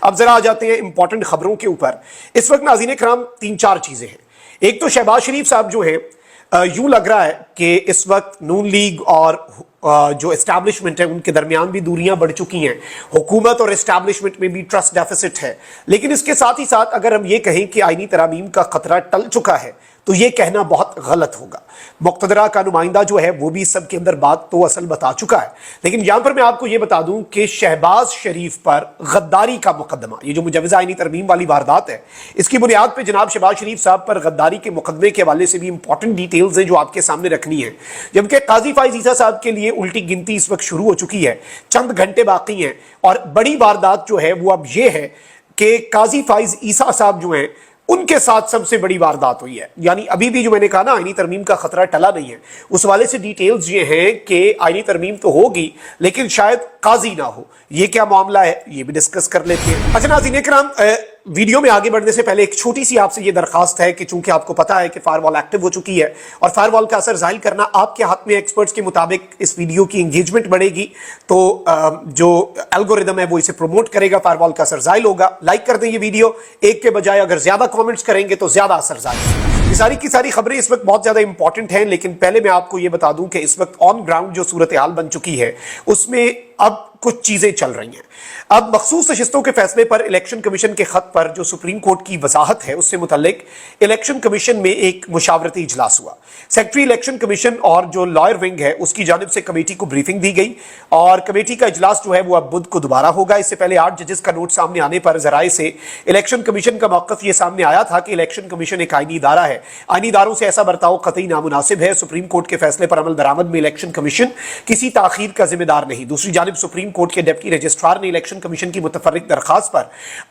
اب ذرا آ جاتے ہیں امپورٹنٹ خبروں کے اوپر. اس وقت ناظرین کرام 3-4 چیزیں ہیں. ایک تو شہباز شریف صاحب جو ہیں یوں لگ رہا ہے کہ اس وقت نون لیگ اور جو اسٹیبلشمنٹ ہے ان کے درمیان بھی دوریاں بڑھ چکی ہیں. حکومت اور اسٹیبلشمنٹ میں بھی ٹرسٹ ڈیفیسٹ ہے. لیکن اس کے ساتھ ہی ساتھ اگر ہم یہ کہیں کہ آئینی ترامیم کا خطرہ ٹل چکا ہے تو یہ کہنا بہت غلط ہوگا. مقتدرہ کا نمائندہ جو ہے وہ بھی سب کے اندر بات تو اصل بتا چکا ہے. لیکن یہاں پر میں آپ کو یہ بتا دوں کہ شہباز شریف پر غداری کا مقدمہ، یہ جو مجوزہ آئینی ترمیم والی واردات ہے، اس کی بنیاد پہ جناب شہباز شریف صاحب پر غداری کے مقدمے کے حوالے سے بھی امپورٹنٹ ڈیٹیلز ہیں جو آپ کے سامنے رکھنی ہے. جبکہ قاضی فائز عیسیٰ صاحب کے لیے الٹی گنتی اس وقت شروع ہو چکی ہے، چند گھنٹے باقی ہیں. اور بڑی واردات جو ہے وہ اب یہ ہے کہ قاضی فائز عیسیٰ صاحب جو ہیں ان کے ساتھ سب سے بڑی واردات ہوئی ہے. یعنی ابھی بھی جو میں نے کہا نا آئینی ترمیم کا خطرہ ٹلا نہیں ہے، اس والے سے ڈیٹیلز یہ ہیں کہ آئینی ترمیم تو ہوگی لیکن شاید قاضی نہ ہو. یہ کیا معاملہ ہے یہ بھی ڈسکس کر لیتے ہیں. اچھا ناظرین کرام، ویڈیو میں آگے بڑھنے سے پہلے ایک چھوٹی سی آپ سے یہ درخواست ہے کہ چونکہ آپ کو پتا ہے کہ فائر وال ایکٹیو ہو چکی ہے اور فائر وال کا اثر ظاہر کرنا آپ کے ہاتھ میں، ایکسپرٹس کے مطابق اس ویڈیو کی انگیجمنٹ بڑھے گی تو جو الگوریدم ہے وہ اسے پروموٹ کرے گا، فائر وال کا اثر ظاہر ہوگا. لائک کر دیں یہ ویڈیو، ایک کے بجائے اگر زیادہ کامنٹس کریں گے تو زیادہ اثر ظاہر ہوگا. یہ ساری کی ساری خبریں اس وقت بہت زیادہ امپورٹنٹ ہیں. لیکن پہلے میں آپ کو یہ بتا دوں کہ اس وقت آن گراؤنڈ جو صورتحال بن چکی ہے اس میں اب کچھ چیزیں چل رہی ہیں. اب مخصوص نشستوں کے فیصلے پر الیکشن کمیشن کے خط پر جو سپریم کورٹ کی وضاحت ہے اس سے متعلق الیکشن کمیشن میں ایک مشاورتی اجلاس ہوا. سیکرٹری الیکشن کمیشن اور جو لائر ونگ ہے اس کی جانب سے کمیٹی کو بریفنگ دی گئی اور کمیٹی کا اجلاس جو ہے وہ اب بدھ کو دوبارہ ہوگا. اس سے پہلے 8 ججز کا نوٹ سامنے آنے پر ذرائع سے الیکشن کمیشن کا موقف یہ سامنے آیا تھا کہ الیکشن کمیشن ایک آئینی ادارہ ہے، آئینی اداروں سے ایسا برتاؤ قطعی نامناسب ہے. سپریم کورٹ کے فیصلے پر عمل درآمد میں الیکشن کمیشن کسی تاخیر کا ذمہ دار نہیں. دوسری جانب سپریم کورٹ کے ڈپٹی رجسٹرار نے الیکشن کمیشن کی متفرق درخواست پر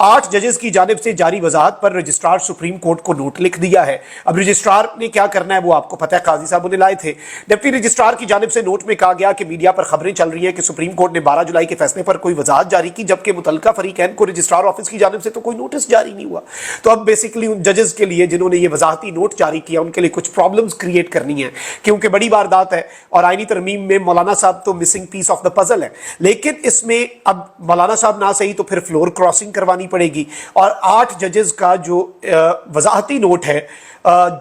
8 ججز کی جانب سے جاری وضاحت پر رجسٹرار سپریم کورٹ کو نوٹ لکھ دیا ہے. اب رجسٹرار نے کیا کرنا ہے وہ آپ کو پتہ ہے، قاضی صاحب نے لائے تھے. ڈپٹی رجسٹرار کی جانب سے نوٹ میں کہا گیا کہ میڈیا پر خبریں چل رہی ہیں کہ سپریم کورٹ نے 12 جولائی کے فیصلے پر کوئی وضاحت جاری کی جبکہ متعلقہ فریقین کو رجسٹرار آفس کی جانب سے تو کوئی نوٹس جاری نہیں ہوا. تو اب بیسیکلی ان ججز کے لیے جنہوں نے یہ وضاحتی نوٹ جاری کیا ان کے لیے کچھ پرابلمز کریٹ کرنی ہے کیونکہ بڑی واردات ہے اور آئینی ترمیم میں مولانا صاحب تو missing piece of the puzzle ہے. لیکن اس میں اب مولانا صاحب نہ صحیح تو پھر فلور کراسنگ کروانی پڑے گی. اور 8 ججز کا جو وضاحتی نوٹ ہے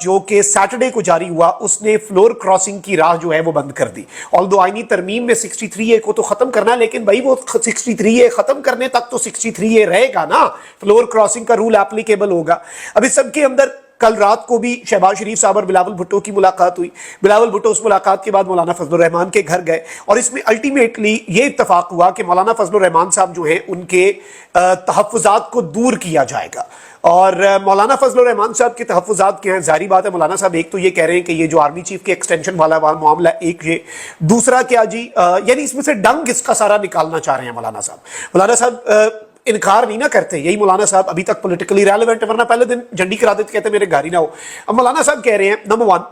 جو کہ سیٹرڈے کو جاری ہوا اس نے فلور کراسنگ کی راہ جو ہے وہ بند کر دی. آلدو آئینی ترمیم میں 63A کو تو ختم کرنا ہے لیکن بھائی وہ 63A ختم کرنے تک تو 63A رہے گا نا، فلور کراسنگ کا رول اپلیکیبل ہوگا. اب اس سب کے اندر کل رات کو بھی شہباز شریف صاحب اور بلاول بھٹو کی ملاقات ہوئی. بلاول بھٹو اس ملاقات کے بعد مولانا فضل الرحمان کے گھر گئے اور اس میں الٹیمیٹلی یہ اتفاق ہوا کہ مولانا فضل الرحمان صاحب جو ہیں ان کے تحفظات کو دور کیا جائے گا. اور مولانا فضل الرحمان صاحب کے تحفظات کیا ہیں؟ ظاہری بات ہے مولانا صاحب ایک تو یہ کہہ رہے ہیں کہ یہ جو آرمی چیف کے ایکسٹینشن والا معاملہ ایک یہ، دوسرا کیا جی یعنی اس میں سے ڈنگ اس کا سارا نکالنا چاہ رہے ہیں مولانا صاحب. مولانا صاحب انکار نہیں نہ کرتے، یہی مولانا صاحب ابھی تک پولیٹیکلی ریلیونٹ ہے، ورنہ پہلے دن جھنڈی کرا دیتے کہتے میرے گھر ہی نہ ہو. اب مولانا صاحب کہہ رہے ہیں نمبر 1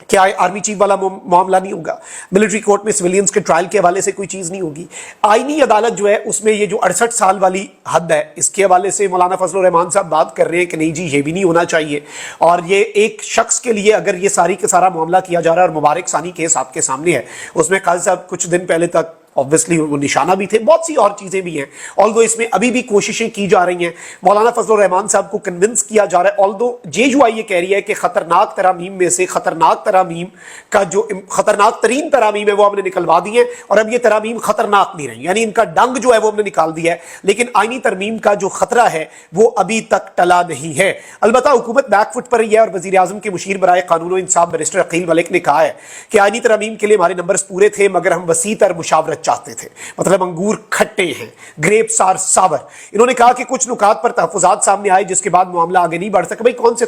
کیا آرمی چیف والا معاملہ نہیں ہوگا، ملٹری کورٹ میں سویلینز کے ٹرائل کے حوالے سے کوئی چیز نہیں ہوگی، آئینی عدالت جو ہے اس میں یہ جو 68 سال والی حد ہے اس کے حوالے سے مولانا فضل الرحمان صاحب بات کر رہے ہیں کہ نہیں جی یہ بھی نہیں ہونا چاہیے. اور یہ ایک شخص کے لیے اگر یہ ساری کا سارا معاملہ کیا جا رہا ہے اور مبارک ثانی کیس آپ کے سامنے ہے اس میں قاضی صاحب کچھ دن پہلے تک obviously وہ نشانہ بھی تھے، بہت سی اور چیزیں بھی ہیں. although اس میں ابھی بھی کوششیں کی جا رہی ہیں، مولانا فضل الرحمان صاحب کو کنونس کیا جا رہا ہے. although JUI یہ کہہ رہی ہے کہ خطرناک ترامیم میں سے خطرناک ترامیم کا جو خطرناک ترین ترامیم ہے وہ ہم نے نکلوا دی ہیں اور اب یہ ترامیم خطرناک نہیں رہی، یعنی ان کا ڈنگ جو ہے وہ ہم نے نکال دیا ہے. لیکن آئینی ترمیم کا جو خطرہ ہے وہ ابھی تک ٹلا نہیں ہے. البتہ حکومت بیک فٹ پر رہی ہے اور وزیر اعظم کے مشیر برائے قانون و انصاف بیرسٹر عقیل ملک نے کہا ہے کہ آئینی ترامیم کے لیے ہمارے نمبرز پورے تھے مگر ہم وسیع تر مشاورت چاہتے تھے. مطلب انگور کھٹے ہیں، گریپس آر ساور. انہوں نے کہا کہ کچھ نکات پر تحفظات سامنے آئے جس کے بعد معاملہ آگے نہیں بڑھ سکا. بھائی کون سے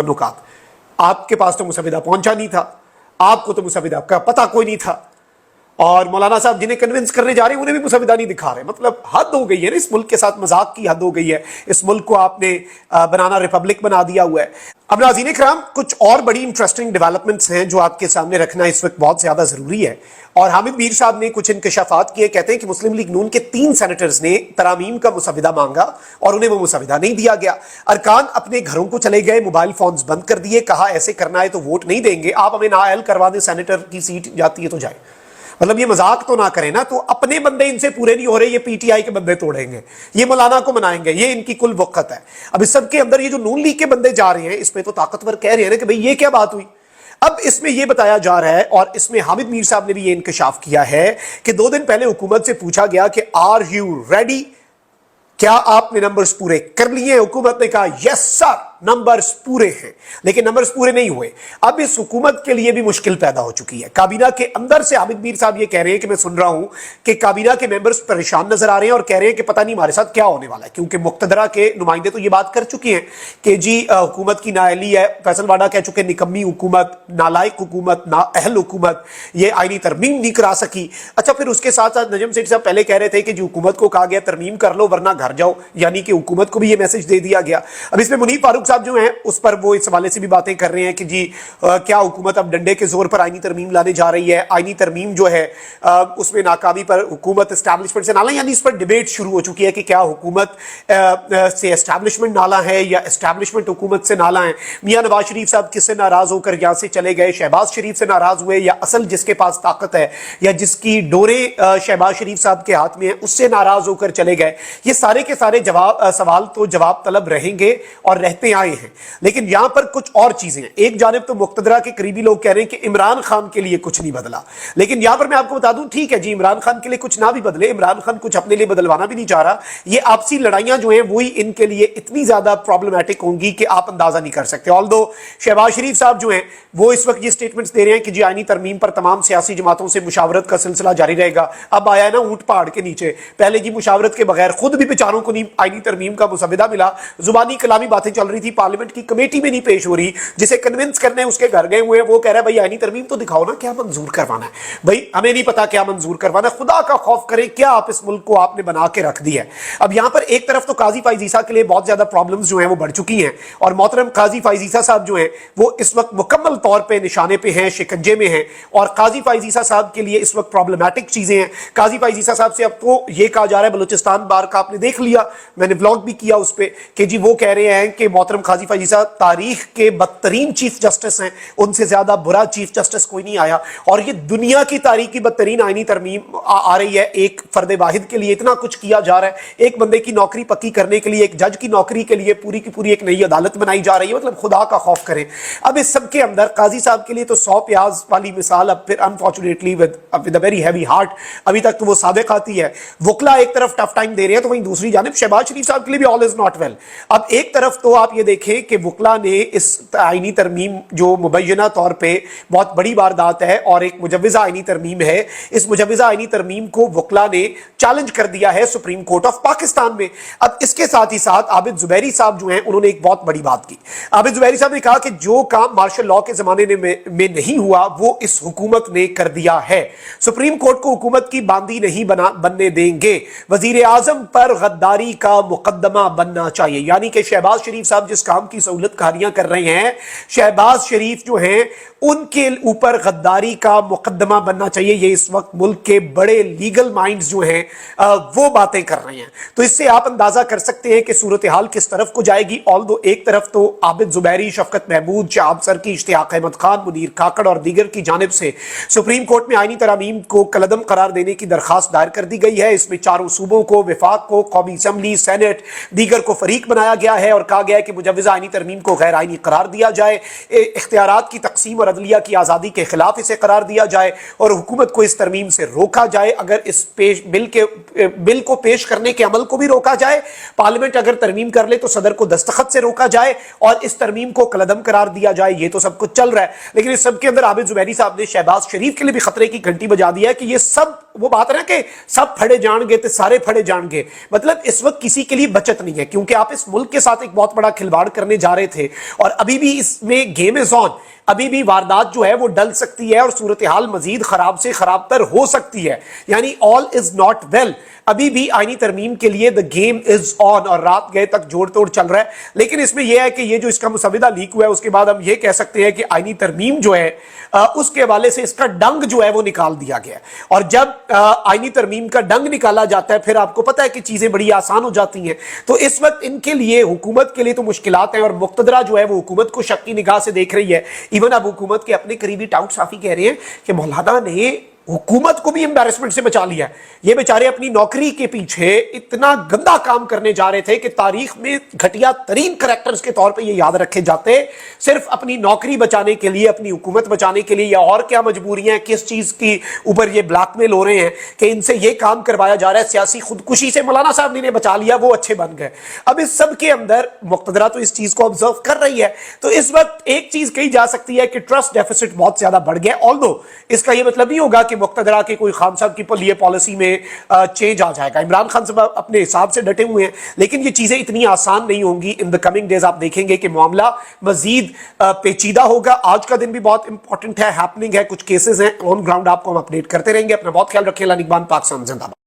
نکات؟ آپ کے پاس تو مسودہ پہنچا نہیں تھا، آپ کو تو مسودہ کا پتہ کوئی نہیں تھا اور مولانا صاحب جنہیں کنونس کرنے جا رہے ہیں انہیں بھی مسودہ نہیں دکھا رہے. مطلب حد ہو گئی ہے نا، اس ملک کے ساتھ مذاق کی حد ہو گئی ہے. اس ملک کو آپ نے بنانا ریپبلک بنا دیا ہوا ہے. اب ناظرین کرام کچھ اور بڑی انٹرسٹنگ ڈیولپمنٹس ہیں جو آپ کے سامنے رکھنا اس وقت بہت زیادہ ضروری ہے. اور حامد میر صاحب نے کچھ انکشافات کیے، کہتے ہیں کہ مسلم لیگ نون کے 3 سینیٹرز نے ترامیم کا مسودہ مانگا اور انہیں وہ مسودہ نہیں دیا گیا. ارکان اپنے گھروں کو چلے گئے، موبائل فونز بند کر دیے، کہا ایسے کرنا ہے تو ووٹ نہیں دیں گے، آپ ہمیں نااہل کروا دیں، سینیٹر کی سیٹ جاتی ہے تو جائے. मतलब ये मजाक तो ना करें ना, तो अपने बंदे इनसे पूरे नहीं हो रहे, ये पीटीआई के बंदे तोड़ेंगे, ये मौलाना को मनाएंगे, ये इनकी कुल वक़्त है। अब इस सब के अंदर ये जो नून लीग के बंदे जा रहे हैं, इसमें तो ताकतवर कह रहे हैं ना कि भाई ये क्या बात हुई। अब इसमें यह बताया जा रहा है, और इसमें हामिद मीर साहब ने भी ये इंकशाफ किया है कि 2 दिन पहले हुकूमत से पूछा गया कि आर यू रेडी, क्या आपने नंबर्स पूरे कर लिए? हुकूमत ने कहा यस सर, नंबर्स पूरे हैं, लेकिन नंबर्स पूरे नहीं हुए। अब इस हुकूमत के लिए भी मुश्किल पैदा हो चुकी है। काबीना के अंदर से हामिद मीर साहब ये कह रहे हैं कि मैं सुन रहा हूं कि काबीना के मेंबर्स परेशान नजर आ रहे हैं और कह रहे हैं कि पता नहीं हमारे साथ क्या होने वाला है, क्योंकि मुक्तदरा के नुमाइंदे तो ये बात कर चुके हैं कि जी हुकूमत की नाअहली है। फैसल वाडा कह चुके निकम्मी हुकूमत, नालायक हुकूमत, नाअहल हुकूमत, ये आईनी तरमीम नहीं करा सकी। अच्छा, फिर उसके साथ साथ नजम सेठ साहब पहले कह रहे थे कि जी हुकूमत को कहा गया तरमीम कर लो वरना घर जाओ, यानी कि हुकूमत को भी ये मैसेज दे दिया गया। अब इसमें मुनीर फारूक साहब जो हैं उस पर वो इस हवाले से भी बातें कर रहे हैं कि जी क्या हुकूमत अब डंडे के जोर पर आईनी तरमीम लाने जा रही है। आईनी तरमीम जो है उसमें नाकामी पर हुकूमत एस्टैब्लिशमेंट से नाला, यानी इस पर डिबेट शुरू हो चुकी है कि क्या हुकूमत से एस्टैब्लिशमेंट नाला है या एस्टैब्लिशमेंट हुकूमत से नाला है। मियां नवाज शरीफ साहब किससे नाराज होकर यहां से चले गए? शहबाज शरीफ से नाराज हुए या असल जिसके पास ताकत है या जिसकी डोरे शहबाज शरीफ साहब के हाथ में है उससे नाराज होकर चले गए? ये सारे के सारे सवाल तो जवाब तलब रहेंगे और रहते आए हैं। लेकिन यहां पर कुछ और चीजें हैं। एक जानिब तो मुक्तदरा के करीबी लोग कह रहे हैं कि इमरान खान के लिए कुछ नहीं बदला, लेकिन यहां पर मैं आपको बता दूं, ठीक है जी, इमरान खान के लिए कुछ ना भी बदले, इमरान खान कुछ अपने लिए बदलवाना भी नहीं चाह रहा। ये आपसी लड़ाइयां जो हैं वही इनके लिए इतनी ज्यादा प्रॉब्लमैटिक होंगी कि आप अंदाजा नहीं कर सकते। ऑल्दो शहबाज शरीफ साहब जो हैं वो इस वक्त ये स्टेटमेंट्स दे रहे हैं कि जी आईनी तरमीम पर तमाम सियासी जमातों से मुशावरत का सिलसिला जारी रहेगा। अब आया है ना ऊंट पहाड़ के नीचे, पहले जी मुशावरत के बगैर खुद भी बेचारों को नहीं आईनी तरमीम का मुसविदा मिला, जुबानी कलामी बातें चल रही थी, पार्लियामेंट की कमेटी में नहीं पेश हो रही, जिसे कन्विंस करने उसके घर गए हुए हैं, वो कह रहा है भाई आईनी तरमीम तो दिखाओ ना, क्या मंजूर करवाना है। भाई हमें नहीं पता क्या मंजूर करवाना, खुदा का खौफ करें, क्या आप इस मुल्क को आपने बना के रख दिया है। अब यहां पर एक तरफ तो काजी फाइज ईसा के लिए बहुत ज्यादा प्रॉब्लम्स जो हैं वो बढ़ चुकी हैं, और मोहतरम काजी फाइज ईसा साहब जो हैं वो इस वक्त मुकम्मल तौर पे निशाने पे हैं, शिकंजे में हैं, और काजी फाइज ईसा साहब के लिए इस वक्त प्रॉब्लमैटिक चीजें हैं। काजी फाइज ईसा साहब से अब तो ये कहा जा रहा है, बलूचिस्तान बार का आपने देख लिया, मैंने व्लॉग भी किया उस पर, कि जी वो कह रहे हैं कि मोहतरम काजी फाइज ईसा तारीख के बदतरीन चीफ जस्टिस हैं, उनसे ज्यादा बुरा चीफ जस्टिस कोई नहीं आया, और ये दुनिया की तारीख की बदतरीन आईनी तरमीम आ रही है। एक फर्द वाहिद के लिए इतना कुछ किया जा रहा है, एक बंदे की नौकरी पक्की करने के लिए, एक जज की नौकरी के लिए पूरी की पूरी एक नई अदालत बनाई जा रही है। मतलब खुदा का खौफ करें। अब इस सब के अंदर काजी साहब के लिए तो 100 प्याज वाली मिसाल, अब फिर unfortunately with a very heavy heart, अभी तक तो वो सादिक आती है। वकला एक तरफ टफ टाइम दे रहे हैं, तो वहीं दूसरी जानिब शहबाज शरीफ साहब के लिए भी ऑल इज नॉट वेल। अब एक तरफ तो आप ये देखें कि वकला ने इस आईनी तरमीम जो मुबैना तौर पे बहुत बड़ी वारदात है और एक मुजव्विज़ा आईनी तरमीम है, इस मुजव्विज़ा आईनी तरमीम को वकला ने चैलेंज कर दिया है सुप्रीम कोर्ट ऑफ पाकिस्तान में। अब इसके साथ ही साथ आबिद जुबैरी साहब जो हैं उन्होंने एक बहुत बड़ी बात की। आबिद जुबैरी साहब ने कहा कि जो काम मार्शल लॉ के जमाने में नहीं हुआ वो इस हुकूमत ने कर दिया है। सुप्रीम कोर्ट को हुकूमत की बांदी नहीं बनने देंगे, वजीर आजम पर गद्दारी का मुकदमा बनना चाहिए। यानी कि शहबाज शरीफ साहब जिस काम की सहूलत कारियां कर रहे हैं, शहबाज शरीफ जो हैं उनके ऊपर गद्दारी का मुकदमा बनना चाहिए। ये इस वक्त मुल्क के बड़े लीगल माइंड्स जो हैं वो बातें कर रहे हैं। तो इससे आप अंदाजा कर सकते हैं कि सूरत हाल किस तरफ को जाएगी। ऑल्दो एक तरफ तो आबिद जुबैरी, शफकत महमूद, शाहब सरकी, इश्तियाक अहमद खान, मुनीर काकड़ और दीगर की जानिब से सुप्रीम कोर्ट में आईनी तरामीम को कलदम करार देने की दरखास्त दायर कर दी गई है। इसमें चारों सूबों को, विफाक को, कौमी असम्बली, सेनेट, दीगर को फरीक बनाया गया है और कहा गया है कि मुजव्विज़ा आईनी तरमीम को गैर आईनी करार दिया जाए, इख्तियारात की तकसीम और अदलिया की आज़ादी के खिलाफ इसे करार दिया जाए और हुकूमत को इस तरमीम से रोका जाए। अगर इस बिल को पेश करने के अमल को भी रोका जाए, पार्लियामेंट अगर तरमीम कर ले तो सदर को दस्तखत से रोका जाए और इस तरमीम को कलदम करार दिया जाए। ये तो सब कुछ चल रहा है, लेकिन इस सब के अंदर आबिद जुबैरी साहब ने शहबाज शरीफ के लिए भी खतरे की घंटी बजा दिया है कि ये सब वो बात है ना कि सब फड़े जाएंगे तो सारे फड़े जाएंगे। मतलब इस वक्त किसी के लिए बचत नहीं है, क्योंकि आप इस मुल्क के साथ एक बहुत बड़ा खिलवाड़ करने जा रहे थे और अभी भी इसमें गेम इज ऑन। अभी भी वारदात जो है वो डल सकती है और सूरत हाल मजीद खराब से खराब तर हो सकती है। यानी ऑल इज नॉट वेल। अभी भी आईनी तरमीम के लिए द गेम इज ऑन और रात गए तक जोड़ तोड़ चल रहा है। लेकिन इसमें यह है कि ये जो इसका मुसविदा लीक हुआ है उसके बाद हम ये कह सकते हैं कि आईनी तरमीम जो है उसके हवाले से इसका डंग जो है वो निकाल दिया गया। और जब आईनी तरमीम का डंग निकाला जाता है फिर आपको पता है कि चीजें बड़ी आसान हो जाती हैं। तो इस वक्त इनके लिए, हुकूमत के लिए तो मुश्किलात हैं और मुक्तदरा जो है वो हुकूमत को शक की निगाह से देख रही है। इवन अब हुकूमत के अपने करीबी टाउट साफी कह रहे हैं कि मौलाना ने हुकूमत को भी एम्बैरेसमेंट से बचा लिया है। ये बेचारे अपनी नौकरी के पीछे इतना गंदा काम करने जा रहे थे कि तारीख में घटिया तरीन करैक्टर्स के तौर पे ये याद रखे जाते, सिर्फ अपनी नौकरी बचाने के लिए, अपनी हुकूमत बचाने के लिए, या और क्या मजबूरियां, किस चीज की ऊपर ये ब्लैकमेल हो रहे हैं कि इनसे ये काम करवाया जा रहा है। सियासी खुदकुशी से मौलाना साहब ने बचा लिया, वो अच्छे बन गए। अब इस सब के अंदर मुक्तदरा तो इस चीज को ऑब्जर्व कर रही है। तो इस वक्त एक चीज कही जा सकती है कि ट्रस्ट डेफिसिट बहुत ज्यादा बढ़ गया। ऑल्दो इसका ये मतलब नहीं होगा कि मुक्तदरा के कोई खान साहब की ये पॉलिसी में चेंज आ जाएगा। इमरान खान साहब अपने हिसाब से डटे हुए हैं, लेकिन ये चीजें इतनी आसान नहीं होंगी। इन द कमिंग डेज आप देखेंगे कि मामला मजीद पेचीदा होगा। आज का दिन भी बहुत इंपॉर्टेंट है, हैपनिंग है, कुछ केसेस हैं ऑन ग्राउंड, आपको हम अपडेट करते रहेंगे। अपना बहुत ख्याल रखें। निगबान पाकिस्तान जिंदाबाद।